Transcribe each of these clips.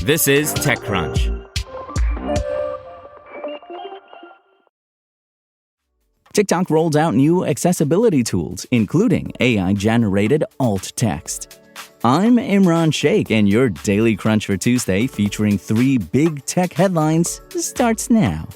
This is TechCrunch. TikTok rolled out new accessibility tools, including AI-generated alt text. I'm Imran Sheikh, and your Daily Crunch for Tuesday, featuring 3 big tech headlines, starts now.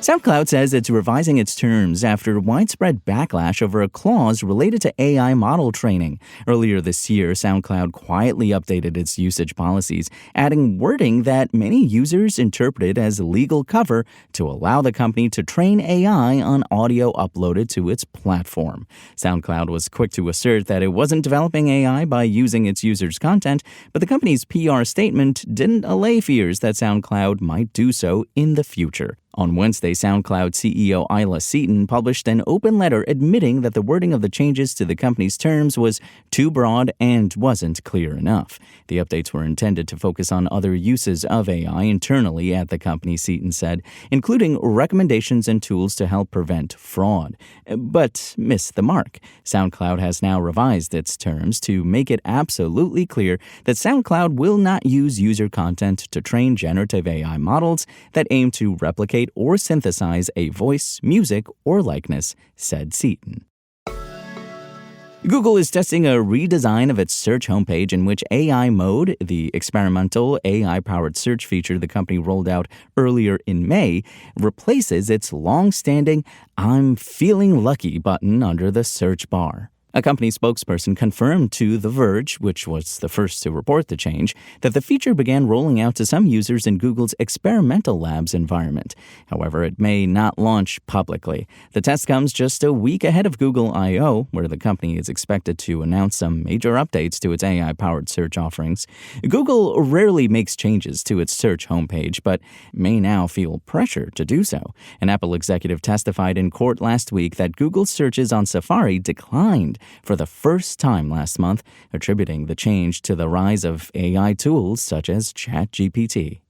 SoundCloud says it's revising its terms after widespread backlash over a clause related to AI model training. Earlier this year, SoundCloud quietly updated its usage policies, adding wording that many users interpreted as legal cover to allow the company to train AI on audio uploaded to its platform. SoundCloud was quick to assert that it wasn't developing AI by using its users' content, but the company's PR statement didn't allay fears that SoundCloud might do so in the future. On Wednesday, SoundCloud CEO Isla Seaton published an open letter admitting that the wording of the changes to the company's terms was too broad and wasn't clear enough. The updates were intended to focus on other uses of AI internally at the company, Seaton said, including recommendations and tools to help prevent fraud. But missed the mark. SoundCloud has now revised its terms to make it absolutely clear that SoundCloud will not use user content to train generative AI models that aim to replicate or synthesize a voice, music, or likeness, said Seaton. Google is testing a redesign of its search homepage in which AI Mode, the experimental AI-powered search feature the company rolled out earlier in May, replaces its long-standing "I'm feeling lucky" button under the search bar. A company spokesperson confirmed to The Verge, which was the first to report the change, that the feature began rolling out to some users in Google's experimental labs environment. However, it may not launch publicly. The test comes just a week ahead of Google I/O, where the company is expected to announce some major updates to its AI-powered search offerings. Google rarely makes changes to its search homepage, but may now feel pressure to do so. An Apple executive testified in court last week that Google's searches on Safari declined for the first time last month, attributing the change to the rise of AI tools such as ChatGPT.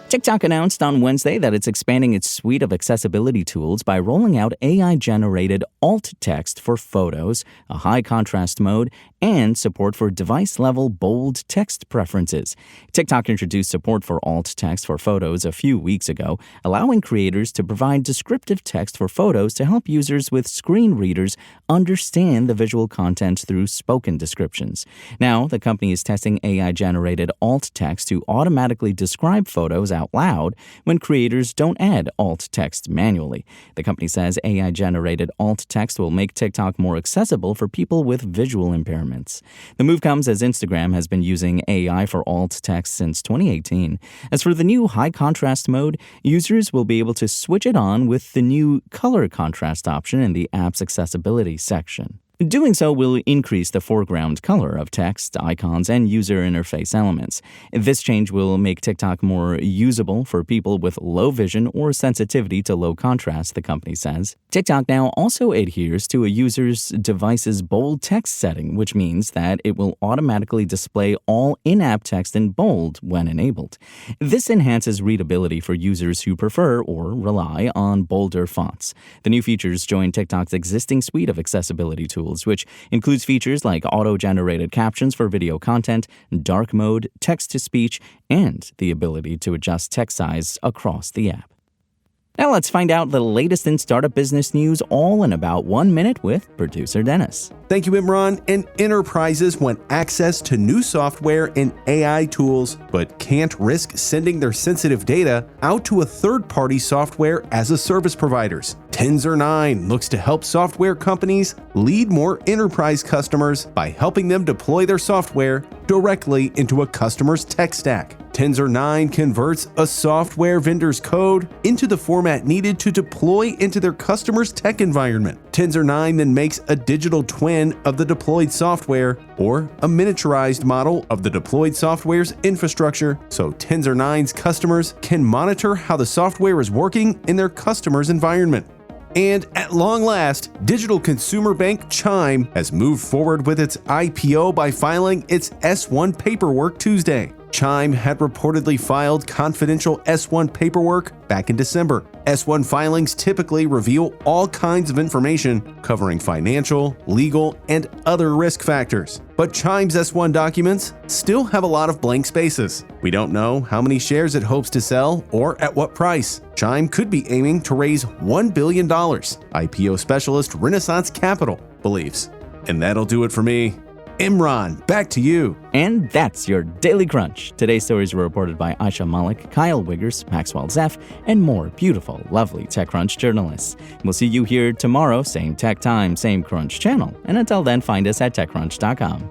TikTok announced on Wednesday that it's expanding its suite of accessibility tools by rolling out AI-generated alt text for photos, a high-contrast mode, and support for device-level bold text preferences. TikTok introduced support for alt text for photos a few weeks ago, allowing creators to provide descriptive text for photos to help users with screen readers understand the visual content through spoken descriptions. Now, the company is testing AI-generated alt text to automatically describe photos out loud when creators don't add alt text manually. The company says AI-generated alt text will make TikTok more accessible for people with visual impairments. The move comes as Instagram has been using AI for alt text since 2018. As for the new high-contrast mode, users will be able to switch it on with the new color contrast option in the app's accessibility section. Doing so will increase the foreground color of text, icons, and user interface elements. This change will make TikTok more usable for people with low vision or sensitivity to low contrast, the company says. TikTok now also adheres to a user's device's bold text setting, which means that it will automatically display all in-app text in bold when enabled. This enhances readability for users who prefer or rely on bolder fonts. The new features join TikTok's existing suite of accessibility tools, which includes features like auto-generated captions for video content, dark mode, text-to-speech, and the ability to adjust text size across the app. Now let's find out the latest in startup business news all in about 1 minute with producer Dennis. Thank you, Imran. And enterprises want access to new software and AI tools, but can't risk sending their sensitive data out to a third-party software as a service providers. Tensor9 looks to help software companies lead more enterprise customers by helping them deploy their software directly into a customer's tech stack. Tensor9 converts a software vendor's code into the format needed to deploy into their customer's tech environment. Tensor9 then makes a digital twin of the deployed software or a miniaturized model of the deployed software's infrastructure, so Tensor9's customers can monitor how the software is working in their customer's environment. And at long last, digital consumer bank Chime has moved forward with its IPO by filing its S-1 paperwork Tuesday. Chime had reportedly filed confidential S1 paperwork back in December. S1 filings typically reveal all kinds of information covering financial, legal, and other risk factors. But Chime's S1 documents still have a lot of blank spaces. We don't know how many shares it hopes to sell or at what price. Chime could be aiming to raise $1 billion, IPO specialist Renaissance Capital believes. And that'll do it for me. Imran, back to you. And that's your Daily Crunch. Today's stories were reported by Aisha Malik, Kyle Wiggers, Maxwell Zeff, and more beautiful, lovely TechCrunch journalists. We'll see you here tomorrow, same tech time, same Crunch channel. And until then, find us at TechCrunch.com.